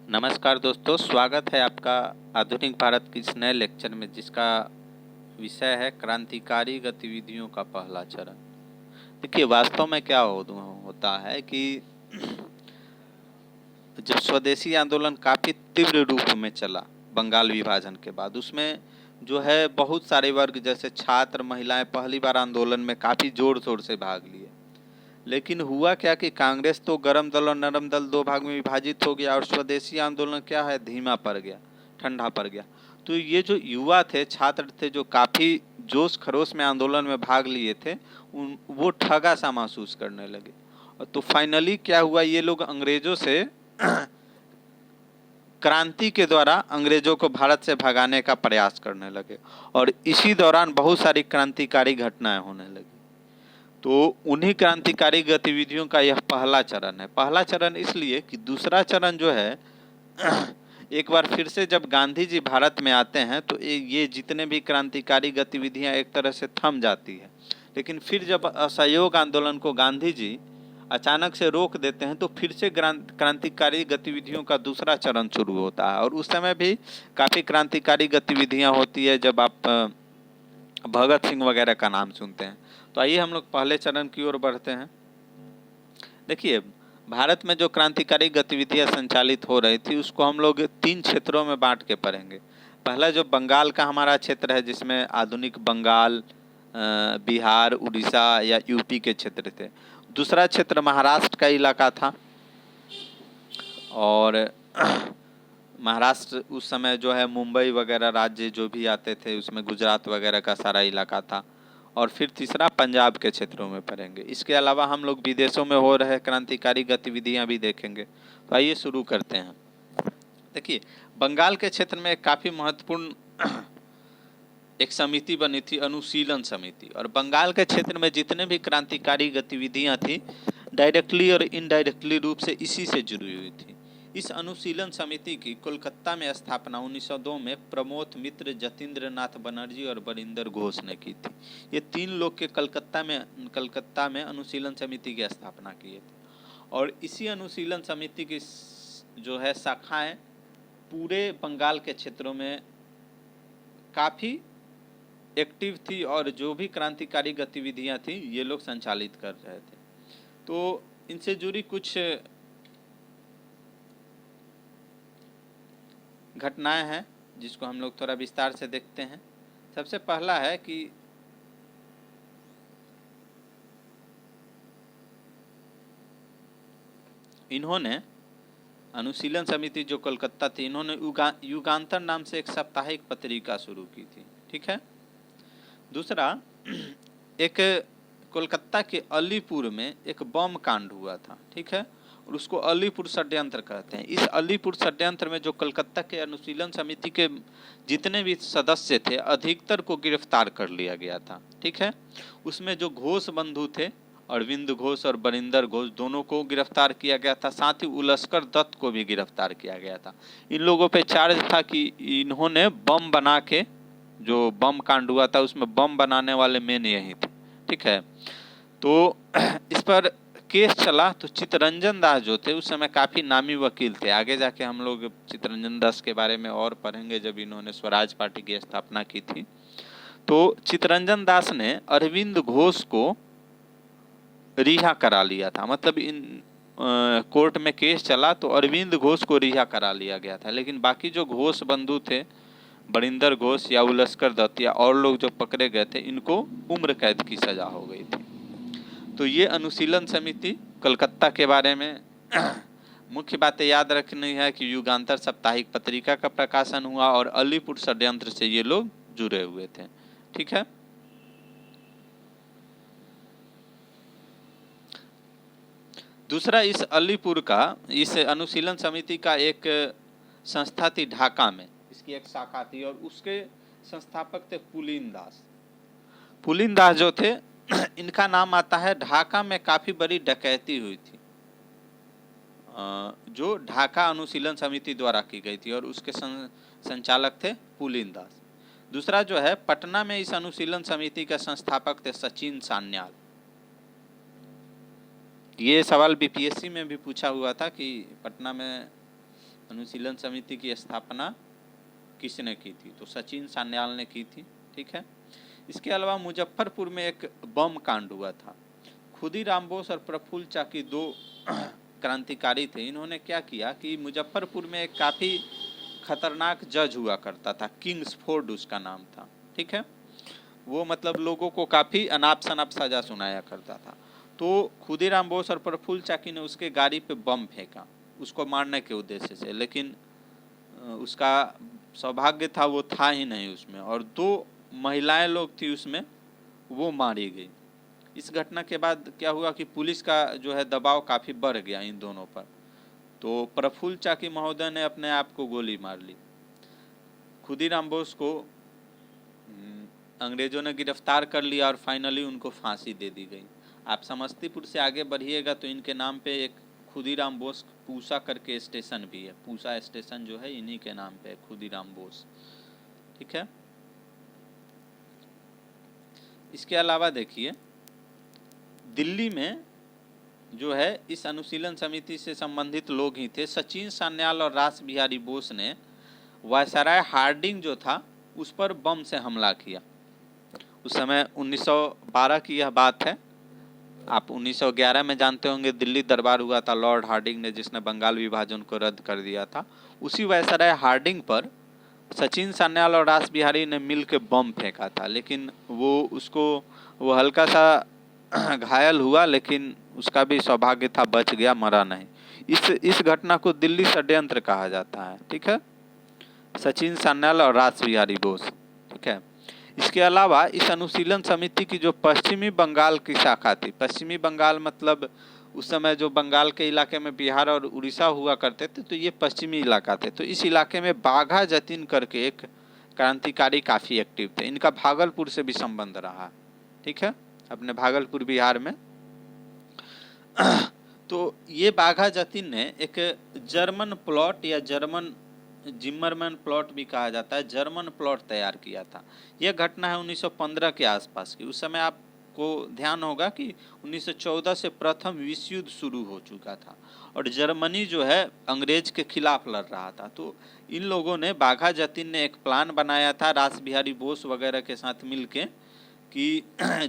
नमस्कार दोस्तों, स्वागत है आपका आधुनिक भारत की इस नए लेक्चर में, जिसका विषय है क्रांतिकारी गतिविधियों का पहला चरण। देखिए, वास्तव में क्या होता है कि जब स्वदेशी आंदोलन काफ़ी तीव्र रूप में चला बंगाल विभाजन के बाद, उसमें जो है बहुत सारे वर्ग जैसे छात्र, महिलाएं पहली बार आंदोलन में काफ़ी जोर शोर से भाग लिए। लेकिन हुआ क्या कि कांग्रेस तो गरम दल और नरम दल दो भाग में विभाजित हो गया और स्वदेशी आंदोलन क्या है, धीमा पड़ गया, ठंडा पड़ गया। तो ये जो युवा थे, छात्र थे, जो काफ़ी जोश खरोश में आंदोलन में भाग लिए थे, वो ठगा सा महसूस करने लगे। तो फाइनली क्या हुआ, ये लोग अंग्रेजों से क्रांति के द्वारा अंग्रेजों को भारत से भगाने का प्रयास करने लगे और इसी दौरान बहुत सारी क्रांतिकारी घटनाएं होने लगी। तो उन्हीं क्रांतिकारी गतिविधियों का यह पहला चरण है। पहला चरण इसलिए कि दूसरा चरण जो है एक बार फिर से जब गांधी जी भारत में आते हैं तो ये जितने भी क्रांतिकारी गतिविधियां एक तरह से थम जाती है। लेकिन फिर जब असहयोग आंदोलन को गांधी जी अचानक से रोक देते हैं तो फिर से क्रांतिकारी गतिविधियों का दूसरा चरण शुरू होता है। और उस समय भी काफ़ी क्रांतिकारी गतिविधियां होती है, जब आप भगत सिंह वगैरह का नाम सुनते हैं। तो आइए हम लोग पहले चरण की ओर बढ़ते हैं। देखिए, भारत में जो क्रांतिकारी गतिविधियां संचालित हो रही थी उसको हम लोग 3 क्षेत्रों में बांट के पढ़ेंगे। पहला जो बंगाल का हमारा क्षेत्र है, जिसमें आधुनिक बंगाल, बिहार, उड़ीसा या यूपी के क्षेत्र थे। दूसरा क्षेत्र महाराष्ट्र का इलाका था और महाराष्ट्र उस समय जो है मुंबई वगैरह राज्य जो भी आते थे उसमें गुजरात वगैरह का सारा इलाका था। और फिर तीसरा पंजाब के क्षेत्रों में पढ़ेंगे। इसके अलावा हम लोग विदेशों में हो रहे क्रांतिकारी गतिविधियां भी देखेंगे। तो आइए शुरू करते हैं। देखिए, बंगाल के क्षेत्र में काफ़ी महत्वपूर्ण एक समिति बनी थी, अनुशीलन समिति। और बंगाल के क्षेत्र में जितने भी क्रांतिकारी गतिविधियां थी, डायरेक्टली और इनडायरेक्टली रूप से इसी से जुड़ी हुई थी। इस अनुशीलन समिति की कोलकाता में स्थापना 1902 में प्रमोद मित्र, जतीन्द्र नाथ बनर्जी और बरिंदर घोष ने की थी। ये 3 लोग के कलकत्ता में अनुशीलन समिति की स्थापना किए थे। और इसी अनुशीलन समिति की जो है शाखाएं पूरे बंगाल के क्षेत्रों में काफ़ी एक्टिव थी और जो भी क्रांतिकारी गतिविधियां थी ये लोग संचालित कर रहे थे। तो इनसे जुड़ी कुछ घटनाएं हैं जिसको हम लोग थोड़ा विस्तार से देखते हैं। सबसे पहला है कि इन्होंने अनुशीलन समिति जो कोलकाता थी, इन्होंने युगांतर नाम से एक साप्ताहिक पत्रिका शुरू की थी। ठीक है। दूसरा, एक कोलकाता के अलीपुर में एक बम कांड हुआ था। ठीक है। और उसको अलीपुर षड्यंत्र कहते हैं। इस अलीपुर षड्यंत्र में जो कोलकाता के अनुशीलन समिति के जितने भी सदस्य थे, अधिकतर को गिरफ्तार कर लिया गया था। ठीक है। उसमें जो घोष बंधु थे, अरविंद घोष और बरिंदर घोष, दोनों को गिरफ्तार किया गया था। साथ ही उलस्कर दत्त को भी गिरफ्तार किया गया था। इन लोगों पे चार्ज था कि इन्होंने बम बना के, जो बम कांड हुआ था उसमें बम बनाने वाले मेन यही थे। ठीक है। तो इस पर केस चला तो चित्तरंजन दास जो थे उस समय काफ़ी नामी वकील थे। आगे जाके हम लोग चित्तरंजन दास के बारे में और पढ़ेंगे जब इन्होंने स्वराज पार्टी की स्थापना की थी। तो चित्तरंजन दास ने अरविंद घोष को रिहा करा लिया था। मतलब इन कोर्ट में केस चला तो अरविंद घोष को रिहा करा लिया गया था। लेकिन बाकी जो घोष बंधु थे, बरिंदर घोष या उलस्कर दत्त या और लोग जो पकड़े गए थे, इनको उम्र कैद की सजा हो गई थी। तो ये अनुशीलन समिति कलकत्ता के बारे में मुख्य बातें याद रखनी है कि युगांतर साप्ताहिक पत्रिका का प्रकाशन हुआ और अलीपुर षड्यंत्र से ये लोग जुड़े हुए थे। ठीक है। दूसरा, इस अलीपुर का, इस अनुशीलन समिति का एक संस्था थी ढाका में, इसकी एक शाखा थी और उसके संस्थापक थे पुलिन दास। पुलिन दास जो थे, इनका नाम आता है, ढाका में काफ़ी बड़ी डकैती हुई थी जो ढाका अनुशीलन समिति द्वारा की गई थी और उसके संचालक थे पुलिन दास। दूसरा जो है, पटना में इस अनुशीलन समिति के संस्थापक थे सचिन सान्याल। ये सवाल बीपीएससी में भी पूछा हुआ था कि पटना में अनुशीलन समिति की स्थापना किसने की थी? तो सचिन सान्याल ने की थी। ठीक है। इसके अलावा मुजफ्फरपुर में एक बम कांड हुआ था। खुदीराम बोस और प्रफुल्ल चाकी दो क्रांतिकारी थे। इन्होंने क्या किया कि मुजफ्फरपुर में एक काफ़ी खतरनाक जज हुआ करता था, किंग्सफोर्ड उसका नाम था। ठीक है। वो मतलब लोगों को काफ़ी अनाप शनाप सजा सुनाया करता था। तो खुदीराम बोस और प्रफुल्ल चाकी ने उसके गाड़ी पे बम फेंका उसको मारने के उद्देश्य से, लेकिन उसका सौभाग्य था वो था ही नहीं उसमें, और 2 महिलाएं लोग थी उसमें, वो मारी गई। इस घटना के बाद क्या हुआ कि पुलिस का जो है दबाव काफ़ी बढ़ गया इन दोनों पर। तो प्रफुल्ल चाकी महोदय ने अपने आप को गोली मार ली। खुदीराम बोस को अंग्रेजों ने गिरफ्तार कर लिया और फाइनली उनको फांसी दे दी गई। आप समस्तीपुर से आगे बढ़िएगा तो इनके नाम पे एक खुदीराम बोस पूसा करके स्टेशन भी है। पूसा स्टेशन जो है इन्हीं के नाम पे है, खुदीराम बोस। ठीक है। इसके अलावा देखिए दिल्ली में जो है इस अनुशीलन समिति से संबंधित लोग ही थे। सचिन सान्याल और रास बिहारी बोस ने वायसराय हार्डिंग जो था उस पर बम से हमला किया। उस समय 1912 की यह बात है। आप 1911 में जानते होंगे दिल्ली दरबार हुआ था लॉर्ड हार्डिंग ने, जिसने बंगाल विभाजन को रद्द कर दिया था। उसी वायसराय हार्डिंग पर सचिन सान्याल और रास बिहारी ने मिल के बम फेंका था, लेकिन वो हल्का सा घायल हुआ, लेकिन उसका भी सौभाग्य था, बच गया, मरा नहीं। इस घटना को दिल्ली षड्यंत्र कहा जाता है। ठीक है। सचिन सान्याल और रास बिहारी बोस। ठीक है। इसके अलावा इस अनुशीलन समिति की जो पश्चिमी बंगाल की शाखा थी, पश्चिमी बंगाल मतलब उस समय जो बंगाल के इलाके में बिहार और उड़ीसा हुआ करते थे, तो ये पश्चिमी इलाका थे। तो इस इलाके में बाघा जतीन करके एक क्रांतिकारी काफ़ी एक्टिव थे। इनका भागलपुर से भी संबंध रहा। ठीक है, अपने भागलपुर बिहार में। तो ये बाघा जतीन ने एक जर्मन प्लॉट या जर्मन जिम्मरमैन प्लॉट भी कहा जाता है, जर्मन प्लॉट तैयार किया था। यह घटना है 1915 के आसपास की। उस समय आपको ध्यान होगा कि 1914 से प्रथम विश्व युद्ध शुरू हो चुका था और जर्मनी जो है अंग्रेज के खिलाफ लड़ रहा था। तो इन लोगों ने, बाघा जतीन ने एक प्लान बनाया था रास बिहारी बोस वगैरह के साथ मिलके कि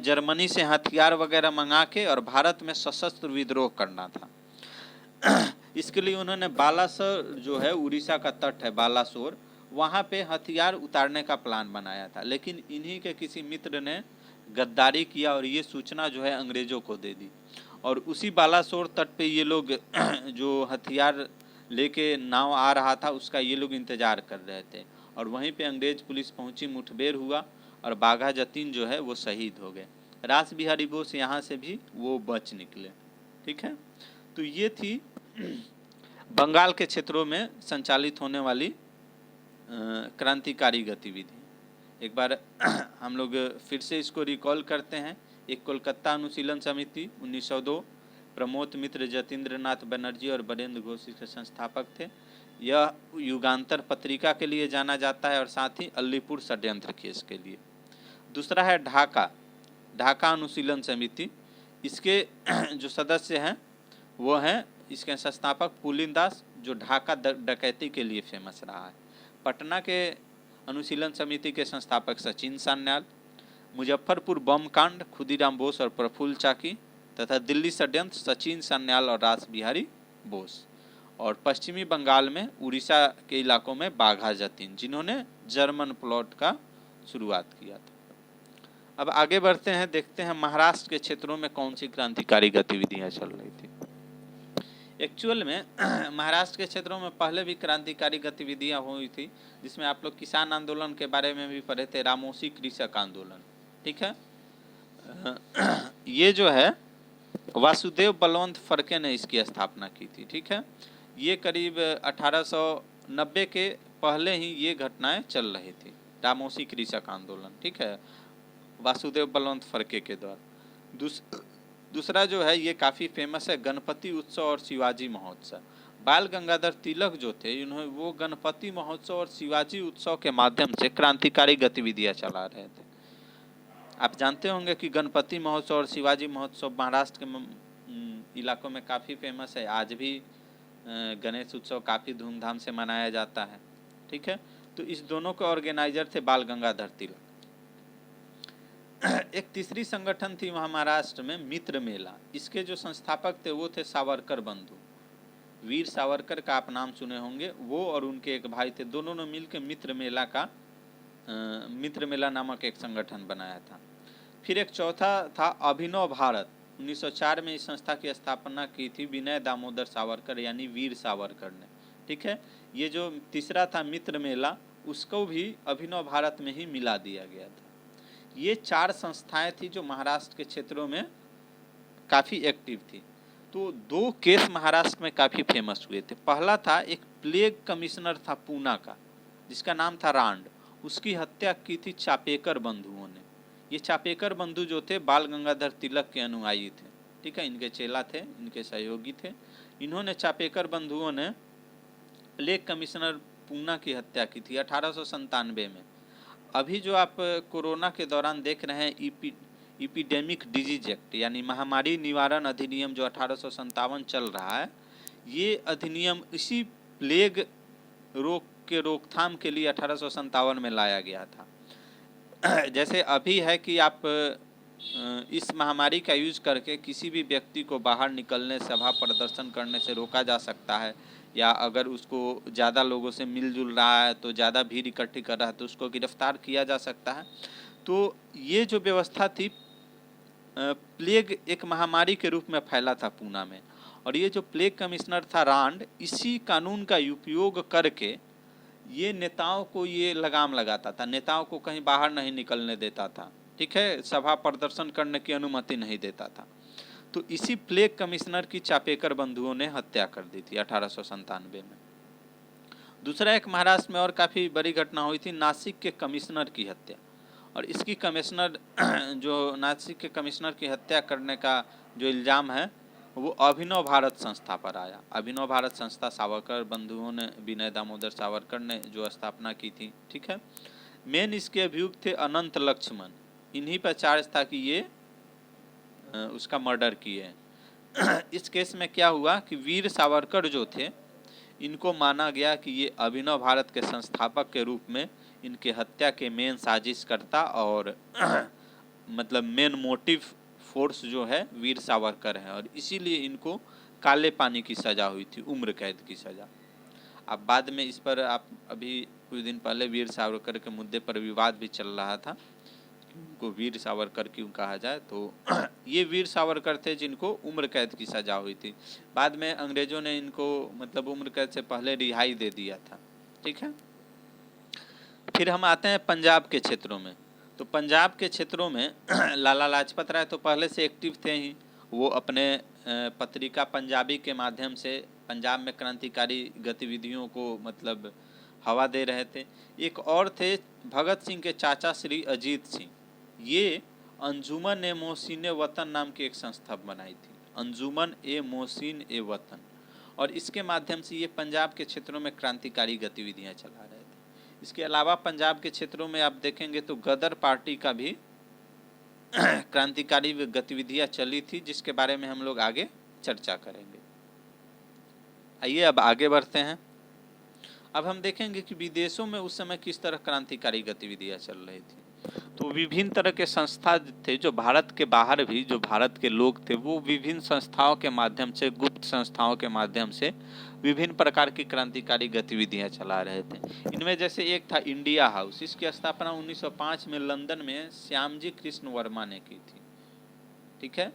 जर्मनी से हथियार वगैरह मंगा के और भारत में सशस्त्र विद्रोह करना था। इसके लिए उन्होंने बालासोर जो है उड़ीसा का तट है बालासोर, वहाँ पे हथियार उतारने का प्लान बनाया था। लेकिन इन्हीं के किसी मित्र ने गद्दारी किया और ये सूचना जो है अंग्रेजों को दे दी, और उसी बालासोर तट पे ये लोग जो हथियार लेके नाव आ रहा था उसका ये लोग इंतजार कर रहे थे, और वहीं पे अंग्रेज पुलिस पहुंची, मुठभेड़ हुआ और बाघा जतीन जो है वो शहीद हो गए। रास बिहारी बोस यहाँ से भी वो बच निकले। ठीक है। तो ये थी बंगाल के क्षेत्रों में संचालित होने वाली क्रांतिकारी गतिविधि। एक बार हम लोग फिर से इसको रिकॉल करते हैं। एक कोलकाता अनुशीलन समिति 1902, प्रमोद मित्र, जतीन्द्र नाथ बनर्जी और बरेंद्र घोष इसके संस्थापक थे। यह युगांतर पत्रिका के लिए जाना जाता है और साथ ही अलीपुर षड्यंत्र केस के लिए। दूसरा है ढाका अनुशीलन समिति। इसके जो सदस्य हैं वो हैं, इसके संस्थापक पुलिन दास, जो ढाका डकैती के लिए फेमस रहा है। पटना के अनुशीलन समिति के संस्थापक सचिन सान्याल। मुजफ्फरपुर बम कांड खुदीराम बोस और प्रफुल्ल चाकी, तथा दिल्ली षड्यंत्र सचिन सान्याल और रास बिहारी बोस। और पश्चिमी बंगाल में उड़ीसा के इलाकों में बाघा जतीन, जिन्होंने जर्मन प्लॉट का शुरुआत किया था। अब आगे बढ़ते हैं, देखते हैं महाराष्ट्र के क्षेत्रों में कौन सी क्रांतिकारी गतिविधियां चल रही थी। एक्चुअल में महाराष्ट्र के क्षेत्रों में पहले भी क्रांतिकारी गतिविधियां हुई थी, जिसमें आप लोग किसान आंदोलन के बारे में भी पढ़े थे, रामोसी कृषक आंदोलन। ठीक है। ये जो है वासुदेव बलवंत फड़के ने इसकी स्थापना की थी। ठीक है। ये करीब 1890 के पहले ही ये घटनाएं चल रही थी, रामोसी कृषक आंदोलन। ठीक है, वासुदेव बलवंत फड़के के द्वारा। दूसरा जो है ये काफ़ी फेमस है, गणपति उत्सव और शिवाजी महोत्सव। बाल गंगाधर तिलक जो थे, इन्होंने वो गणपति महोत्सव और शिवाजी उत्सव के माध्यम से क्रांतिकारी गतिविधियां चला रहे थे। आप जानते होंगे कि गणपति महोत्सव और शिवाजी महोत्सव महाराष्ट्र के इलाकों में काफ़ी फेमस है। आज भी गणेश उत्सव काफ़ी धूमधाम से मनाया जाता है। ठीक है, तो इस दोनों के ऑर्गेनाइजर थे बाल गंगाधर तिलक। एक तीसरी संगठन थी वहाँ महाराष्ट्र में, मित्र मेला। इसके जो संस्थापक थे वो थे सावरकर बंधु। वीर सावरकर का आप नाम सुने होंगे, वो और उनके एक भाई थे, दोनों ने मिलकर मित्र मेला नामक एक संगठन बनाया था। फिर एक चौथा था अभिनव भारत। 1904 में इस संस्था की स्थापना की थी विनय दामोदर सावरकर यानी वीर सावरकर ने। ठीक है, ये जो तीसरा था मित्र मेला, उसको भी अभिनव भारत में ही मिला दिया गया था। ये 4 संस्थाएं थी जो महाराष्ट्र के क्षेत्रों में काफ़ी एक्टिव थी। तो 2 केस महाराष्ट्र में काफ़ी फेमस हुए थे। पहला था एक प्लेग कमिश्नर था पूना का, जिसका नाम था रांड। उसकी हत्या की थी चापेकर बंधुओं ने। ये चापेकर बंधु जो थे बाल गंगाधर तिलक के अनुयायी थे। ठीक है, इनके चेला थे, इनके सहयोगी थे। इन्होंने चापेकर बंधुओं ने प्लेग कमिश्नर पूना की हत्या की थी 1897 में। अभी जो आप कोरोना के दौरान देख रहे हैं इपिडेमिक डिजीज एक्ट यानी महामारी निवारण अधिनियम जो 1857 चल रहा है, ये अधिनियम इसी प्लेग रोग के रोकथाम के लिए 1857 में लाया गया था। जैसे अभी है कि आप इस महामारी का यूज करके किसी भी व्यक्ति को बाहर निकलने, सभा प्रदर्शन करने से रोका जा सकता है, या अगर उसको ज़्यादा लोगों से मिलजुल रहा है तो ज़्यादा भीड़ इकट्ठी कर रहा है तो उसको गिरफ्तार किया जा सकता है। तो ये जो व्यवस्था थी, प्लेग एक महामारी के रूप में फैला था पूना में, और ये जो प्लेग कमिश्नर था रांड, इसी कानून का उपयोग करके ये नेताओं को ये लगाम लगाता था, नेताओं को कहीं बाहर नहीं निकलने देता था। ठीक है, सभा प्रदर्शन करने की अनुमति नहीं देता था। तो इसी प्लेग कमिश्नर की चापेकर बंधुओं ने हत्या कर दी थी 1897 में। दूसरा एक महाराष्ट्र में और काफ़ी बड़ी घटना हुई थी, नासिक के कमिश्नर की हत्या। और इसकी कमिश्नर जो नासिक के कमिश्नर की हत्या करने का जो इल्ज़ाम है वो अभिनव भारत संस्था पर आया। अभिनव भारत संस्था सावरकर बंधुओं ने, विनय दामोदर सावरकर ने जो स्थापना की थी। ठीक है, मेन इसके अभियुक्त थे अनंत लक्ष्मण। इन्हीं पर चार्ज था कि ये उसका मर्डर किए। इस केस में क्या हुआ कि वीर सावरकर जो थे, इनको माना गया कि ये अभिनव भारत के संस्थापक के रूप में इनके हत्या के मेन साजिश करता और मतलब मेन मोटिव फोर्स जो है वीर सावरकर है, और इसीलिए इनको काले पानी की सज़ा हुई थी, उम्र कैद की सज़ा। अब बाद में इस पर आप अभी कुछ दिन पहले वीर सावरकर के मुद्दे पर विवाद भी चल रहा था, उनको वीर सावरकर क्यों कहा जाए। तो ये वीर सावरकर थे जिनको उम्र कैद की सज़ा हुई थी। बाद में अंग्रेज़ों ने इनको मतलब उम्र कैद से पहले रिहाई दे दिया था। ठीक है, फिर हम आते हैं पंजाब के क्षेत्रों में। तो पंजाब के क्षेत्रों में लाला लाजपत राय तो पहले से एक्टिव थे ही। वो अपने पत्रिका पंजाबी के माध्यम से पंजाब में क्रांतिकारी गतिविधियों को मतलब हवा दे रहे थे। एक और थे भगत सिंह के चाचा श्री अजीत सिंह। ये अंजुमन ए मोहसिन वतन नाम की एक संस्था बनाई थी, अंजुमन ए मोहसिन ए वतन, और इसके माध्यम से ये पंजाब के क्षेत्रों में क्रांतिकारी गतिविधियां चला रहे थे। इसके अलावा पंजाब के क्षेत्रों में आप देखेंगे तो गदर पार्टी का भी क्रांतिकारी गतिविधियां चली थी, जिसके बारे में हम लोग आगे चर्चा करेंगे। आइए अब आगे बढ़ते हैं। अब हम देखेंगे कि विदेशों में उस समय किस तरह क्रांतिकारी गतिविधियां चल रही थी। तो विभिन्न तरह के संस्था थे जो भारत के बाहर भी, जो भारत के लोग थे, वो विभिन्न संस्थाओं के माध्यम से, गुप्त संस्थाओं के माध्यम से विभिन्न प्रकार की क्रांतिकारी गतिविधियां चला रहे थे। इनमें जैसे एक था इंडिया हाउस। इसकी स्थापना 1905 में लंदन में श्यामजी कृष्ण वर्मा ने की थी। ठीक है,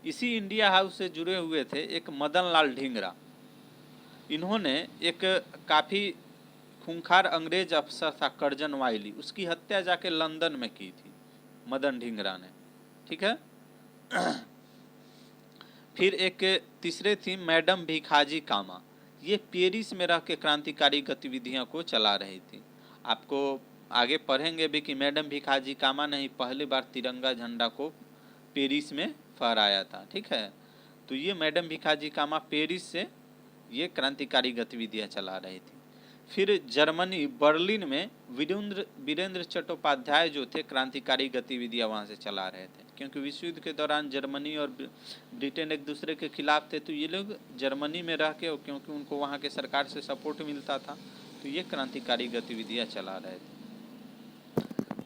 इसी इंडिया हाउस से जुड़े हुए थे एक मदन लाल ढींगरा। इन्होंने एक काफ़ी खूंखार अंग्रेज अफसर था कर्जन वाइली, उसकी हत्या जाके लंदन में की थी मदन ढींगरा ने। ठीक है, फिर एक तीसरे थी मैडम भिखाजी कामा। ये पेरिस में रह के क्रांतिकारी गतिविधियों को चला रही थी। आपको आगे पढ़ेंगे भी कि मैडम भिखाजी कामा ने ही पहली बार तिरंगा झंडा को पेरिस में फहराया था। ठीक है, तो ये मैडम भिखाजी कामा पेरिस से ये क्रांतिकारी गतिविधियां चला रही थी। फिर जर्मनी बर्लिन में वीरेंद्र चट्टोपाध्याय जो थे क्रांतिकारी गतिविधियां वहाँ से चला रहे थे, क्योंकि विश्व युद्ध के दौरान जर्मनी और ब्रिटेन एक दूसरे के खिलाफ थे, तो ये लोग जर्मनी में रह के, क्योंकि उनको वहाँ के सरकार से सपोर्ट मिलता था, तो ये क्रांतिकारी गतिविधियां चला रहे थे।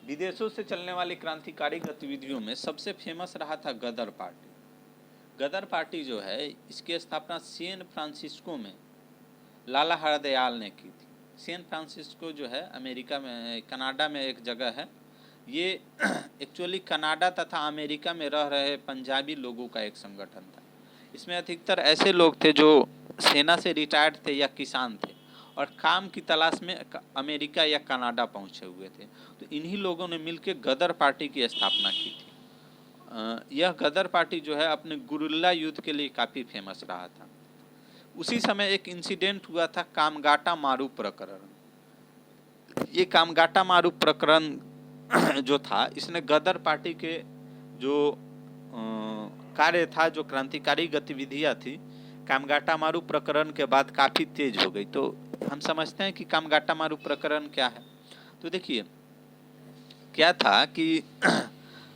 विदेशों से चलने वाली क्रांतिकारी गतिविधियों में सबसे फेमस रहा था गदर पार्टी। गदर पार्टी जो है, इसकी स्थापना सैन फ्रांसिस्को में लाला हरदयाल ने की थी। सैन फ्रांसिस्को जो है अमेरिका में, कनाडा में एक जगह है। ये एक्चुअली कनाडा तथा अमेरिका में रह रहे पंजाबी लोगों का एक संगठन था। इसमें अधिकतर ऐसे लोग थे जो सेना से रिटायर्ड थे या किसान थे और काम की तलाश में अमेरिका या कनाडा पहुंचे हुए थे। तो इन्हीं लोगों ने मिलकर गदर पार्टी की स्थापना की थी। यह गदर पार्टी जो है अपने गुरिल्ला युद्ध के लिए काफ़ी फेमस रहा था। उसी समय एक इंसिडेंट हुआ था, कामगाटा मारू प्रकरण। ये कामगाटा मारू प्रकरण जो था, इसने गदर पार्टी के जो कार्य था, जो क्रांतिकारी गतिविधियां थी, कामगाटा मारू प्रकरण के बाद काफ़ी तेज हो गई। तो हम समझते हैं कि कामगाटा मारू प्रकरण क्या है। तो देखिए क्या था कि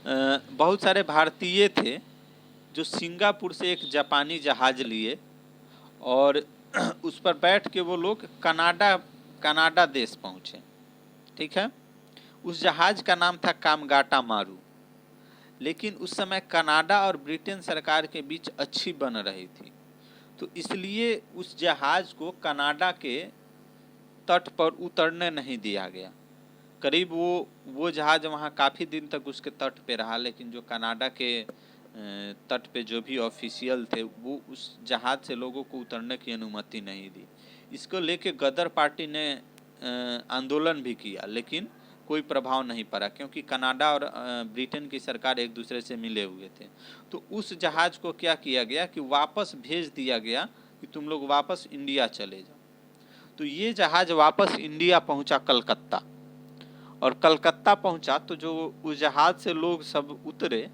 बहुत सारे भारतीय थे जो सिंगापुर से एक जापानी जहाज लिए और उस पर बैठ के वो लोग कनाडा देश पहुँचे। ठीक है, उस जहाज का नाम था कामगाटा मारू। लेकिन उस समय कनाडा और ब्रिटेन सरकार के बीच अच्छी बन रही थी, तो इसलिए उस जहाज को कनाडा के तट पर उतरने नहीं दिया गया। करीब वो जहाज वहाँ काफ़ी दिन तक उसके तट पे रहा, लेकिन जो कनाडा के तट पे जो भी ऑफिशियल थे वो उस जहाज से लोगों को उतरने की अनुमति नहीं दी। इसको लेके गदर पार्टी ने आंदोलन भी किया, लेकिन कोई प्रभाव नहीं पड़ा, क्योंकि कनाडा और ब्रिटेन की सरकार एक दूसरे से मिले हुए थे। तो उस जहाज को क्या किया गया कि वापस भेज दिया गया कि तुम लोग वापस इंडिया चले जाओ। तो ये जहाज वापस इंडिया पहुंचा कलकत्ता, और कलकत्ता पहुंचा तो जो उस जहाज से लोग सब उतरे,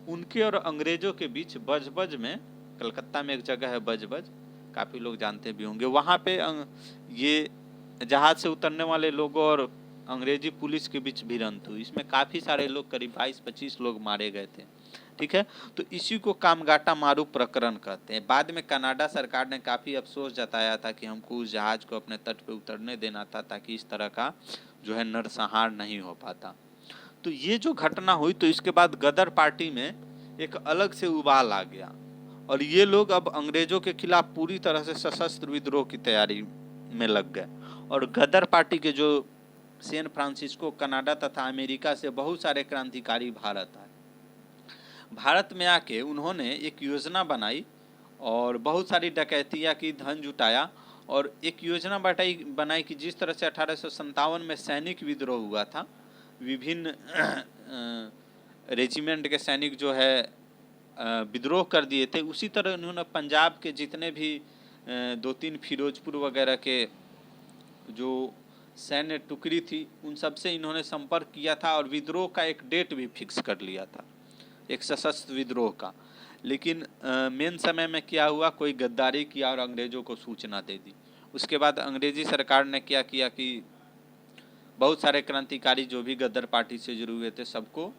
उनके और अंग्रेजों के बीच बजबज में, कलकत्ता में एक जगह है बजबज, काफ़ी लोग जानते भी होंगे, वहाँ पे ये जहाज से उतरने वाले लोगों और अंग्रेजी पुलिस के बीच भिड़ंत हुई। इसमें काफ़ी सारे लोग, करीब 22-25 लोग मारे गए थे। ठीक है, तो इसी को कामगाटा मारू प्रकरण कहते हैं। बाद में कनाडा सरकार ने काफ़ी अफसोस जताया था कि हमको उस जहाज को अपने तट पे उतरने देना था, ताकि इस तरह का जो है नरसंहार नहीं हो पाता। तो ये जो घटना हुई, तो इसके बाद गदर पार्टी में एक अलग से उबाल आ गया और ये लोग अब अंग्रेजों के खिलाफ पूरी तरह से सशस्त्र विद्रोह की तैयारी में लग गए। और गदर पार्टी के जो सैन फ्रांसिस्को, कनाडा तथा अमेरिका से बहुत सारे क्रांतिकारी भारत आए। भारत में आके उन्होंने एक योजना बनाई और बहुत सारी डकैतियाँ की, धन जुटाया, और एक योजना बनाई कि जिस तरह से 1857 में सैनिक विद्रोह हुआ था, विभिन्न रेजिमेंट के सैनिक जो है विद्रोह कर दिए थे, उसी तरह उन्होंने पंजाब के जितने भी 2-3 फिरोजपुर वगैरह के जो सैन्य टुकड़ी थी, उन सब से इन्होंने संपर्क किया था और विद्रोह का एक डेट भी फिक्स कर लिया था, एक सशस्त्र विद्रोह का। लेकिन मेन समय में क्या हुआ, कोई गद्दारी किया और अंग्रेजों को सूचना दे दी। उसके बाद अंग्रेजी सरकार ने क्या किया कि बहुत सारे क्रांतिकारी जो भी गद्दार पार्टी से जुड़े हुए थे सबको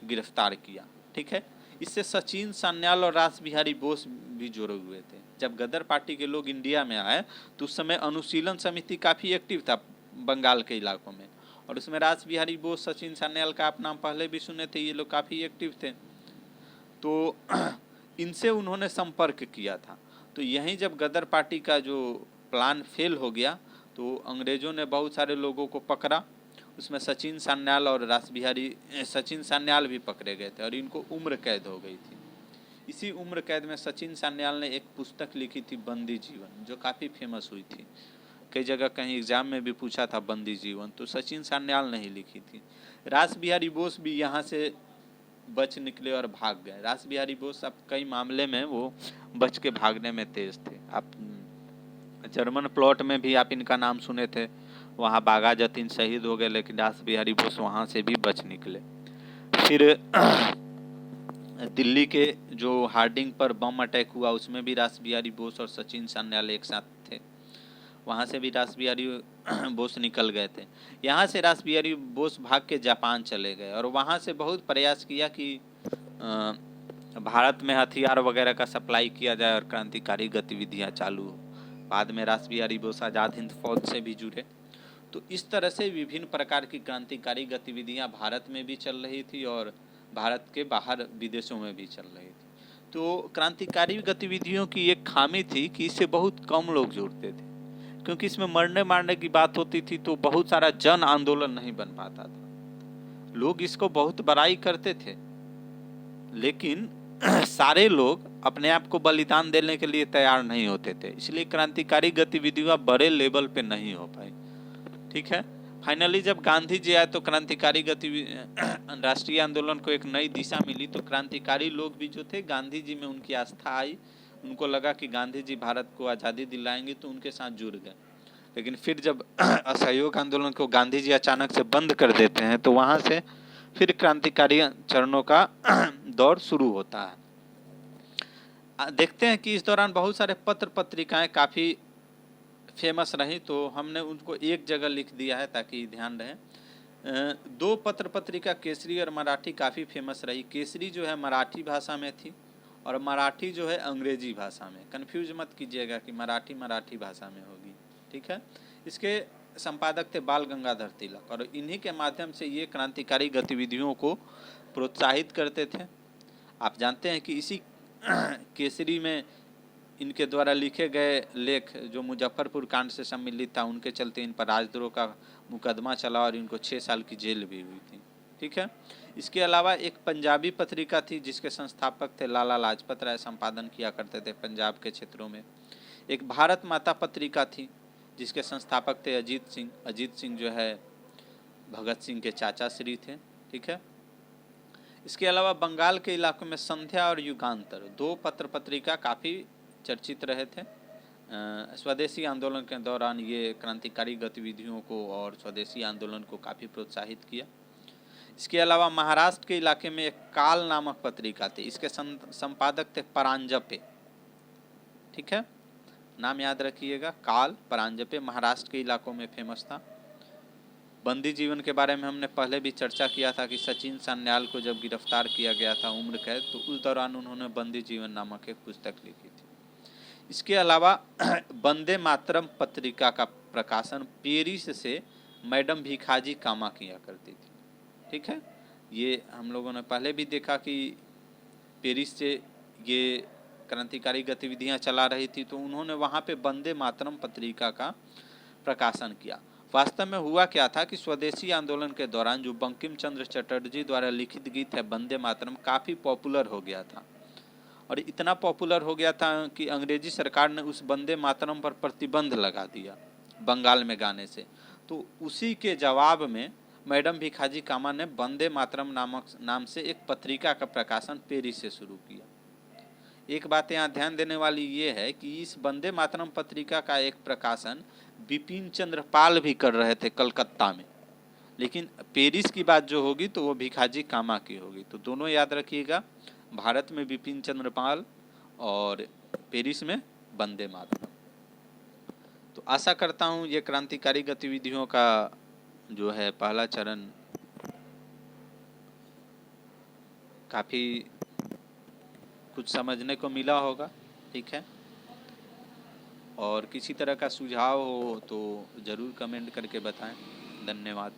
गिरफ्तार किया। ठीक है, इससे सचिन सान्याल और रास बिहारी बोस भी जुड़े हुए थे। जब गद्दार पार्टी के लोग इंडिया में आए तो उस समय अनुशीलन समिति काफ़ी एक्टिव था बंगाल के इलाकों में, और उसमें रास बिहारी बोस, सचिन सान्याल का आप नाम पहले भी सुने थे, ये लोग काफ़ी एक्टिव थे। तो इनसे उन्होंने संपर्क किया था। तो यहीं जब गदर पार्टी का जो प्लान फेल हो गया तो अंग्रेज़ों ने बहुत सारे लोगों को पकड़ा, उसमें सचिन सान्याल और सचिन सान्याल भी पकड़े गए थे और इनको उम्र कैद हो गई थी। इसी उम्र कैद में सचिन सान्याल ने एक पुस्तक लिखी थी, बंदी जीवन, जो काफ़ी फेमस हुई थी। कई जगह कहीं एग्जाम में भी पूछा था बंदी जीवन, तो सचिन सान्याल ने ही लिखी थी। रास बिहारी बोस भी यहाँ से बच निकले और भाग गए। रास बिहारी बोस अब कई मामले में वो बच के भागने में तेज थे। आप जर्मन प्लॉट में भी आप इनका नाम सुने थे, वहाँ बागा जतीन शहीद हो गए, लेकिन रास बिहारी बोस वहाँ से भी बच निकले। फिर दिल्ली के जो हार्डिंग पर बम अटैक हुआ, उसमें भी रास बिहारी बोस और सचिन सान्याल एक साथ थे। वहाँ से भी रास बिहारी बोस निकल गए थे। यहाँ से रास बिहारी बोस भाग के जापान चले गए और वहाँ से बहुत प्रयास किया कि भारत में हथियार वगैरह का सप्लाई किया जाए और क्रांतिकारी गतिविधियाँ चालू हो। बाद में रास बिहारी बोस आज़ाद हिंद फौज से भी जुड़े। तो इस तरह से विभिन्न प्रकार की क्रांतिकारी गतिविधियाँ भारत में भी चल रही थी और भारत के बाहर विदेशों में भी चल रही थी। तो क्रांतिकारी गतिविधियों की एक खामी थी कि इससे बहुत कम लोग जुड़ते थे, क्योंकि इसमें मरने मारने की बात होती थी तो बहुत सारा जन आंदोलन नहीं बन पाता था। लोग इसको बहुत बड़ाई करते थे, लेकिन सारे लोग अपने आप को बलिदान देने के लिए तैयार नहीं होते थे, इसलिए क्रांतिकारी गतिविधियां बड़े लेवल पे नहीं हो पाई। ठीक है, फाइनली जब गांधी जी आए तो क्रांतिकारी गतिविधि राष्ट्रीय आंदोलन को एक नई दिशा मिली। तो क्रांतिकारी लोग भी जो थे, गांधी जी में उनकी आस्था आई, उनको लगा कि गांधी जी भारत को आज़ादी दिलाएंगे, तो उनके साथ जुड़ गए। लेकिन फिर जब असहयोग आंदोलन को गांधी जी अचानक से बंद कर देते हैं तो वहां से फिर क्रांतिकारी चरणों का दौर शुरू होता है। देखते हैं कि इस दौरान बहुत सारे पत्र पत्रिकाएं काफ़ी फेमस रही, तो हमने उनको एक जगह लिख दिया है ताकि ध्यान रहे। दो पत्र पत्रिका केसरी और मराठी काफ़ी फेमस रही। केसरी जो है मराठी भाषा में थी और मराठी जो है अंग्रेजी भाषा में। कन्फ्यूज मत कीजिएगा कि मराठी भाषा में होगी। ठीक है, इसके संपादक थे बाल गंगाधर तिलक और इन्हीं के माध्यम से ये क्रांतिकारी गतिविधियों को प्रोत्साहित करते थे। आप जानते हैं कि इसी केसरी में इनके द्वारा लिखे गए लेख जो मुजफ्फरपुर कांड से सम्मिलित था, उनके चलते इन पर राजद्रोह का मुकदमा चला और इनको 6 साल की जेल भी हुई थी। ठीक है, इसके अलावा एक पंजाबी पत्रिका थी जिसके संस्थापक थे लाला लाजपत राय, संपादन किया करते थे पंजाब के क्षेत्रों में। एक भारत माता पत्रिका थी जिसके संस्थापक थे अजीत सिंह। अजीत सिंह जो है भगत सिंह के चाचा श्री थे। ठीक है, इसके अलावा बंगाल के इलाकों में संध्या और युगांतर, दो पत्र पत्रिका काफ़ी चर्चित रहे थे। स्वदेशी आंदोलन के दौरान ये क्रांतिकारी गतिविधियों को और स्वदेशी आंदोलन को काफ़ी प्रोत्साहित किया। इसके अलावा महाराष्ट्र के इलाके में एक काल नामक पत्रिका थी, इसके संपादक थे परांजपे। ठीक है, नाम याद रखिएगा, काल परांजपे, महाराष्ट्र के इलाकों में फेमस था। बंदी जीवन के बारे में हमने पहले भी चर्चा किया था कि सचिन सान्याल को जब गिरफ्तार किया गया था उम्र कैद, तो उस दौरान उन्होंने बंदी जीवन नामक एक पुस्तक लिखी थी। इसके अलावा वंदे मातरम पत्रिका का प्रकाशन पेरिस से मैडम भिखाजी कामा किया करती थी। ठीक है, ये हम लोगों ने पहले भी देखा कि पेरिस से ये क्रांतिकारी गतिविधियां चला रही थी, तो उन्होंने वहाँ पे वंदे मातरम पत्रिका का प्रकाशन किया। वास्तव में हुआ क्या था कि स्वदेशी आंदोलन के दौरान जो बंकिम चंद्र चटर्जी द्वारा लिखित गीत है वंदे मातरम, काफ़ी पॉपुलर हो गया था और इतना पॉपुलर हो गया था कि अंग्रेजी सरकार ने उस वंदे मातरम पर प्रतिबंध लगा दिया बंगाल में गाने से। तो उसी के जवाब में मैडम भिखाजी कामा ने वंदे मातरम नाम से एक पत्रिका का प्रकाशन पेरिस से शुरू किया। एक बात यहाँ ध्यान देने वाली ये है कि इस वंदे मातरम पत्रिका का एक प्रकाशन बिपिन चंद्र पाल भी कर रहे थे कलकत्ता में, लेकिन पेरिस की बात जो होगी तो वो भिखाजी कामा की होगी। तो दोनों याद रखिएगा, भारत में बिपिन चंद्र पाल और पेरिस में वंदे मातरम। तो आशा करता हूँ ये क्रांतिकारी गतिविधियों का जो है पहला चरण काफ़ी कुछ समझने को मिला होगा। ठीक है, और किसी तरह का सुझाव हो तो ज़रूर कमेंट करके बताएं। धन्यवाद।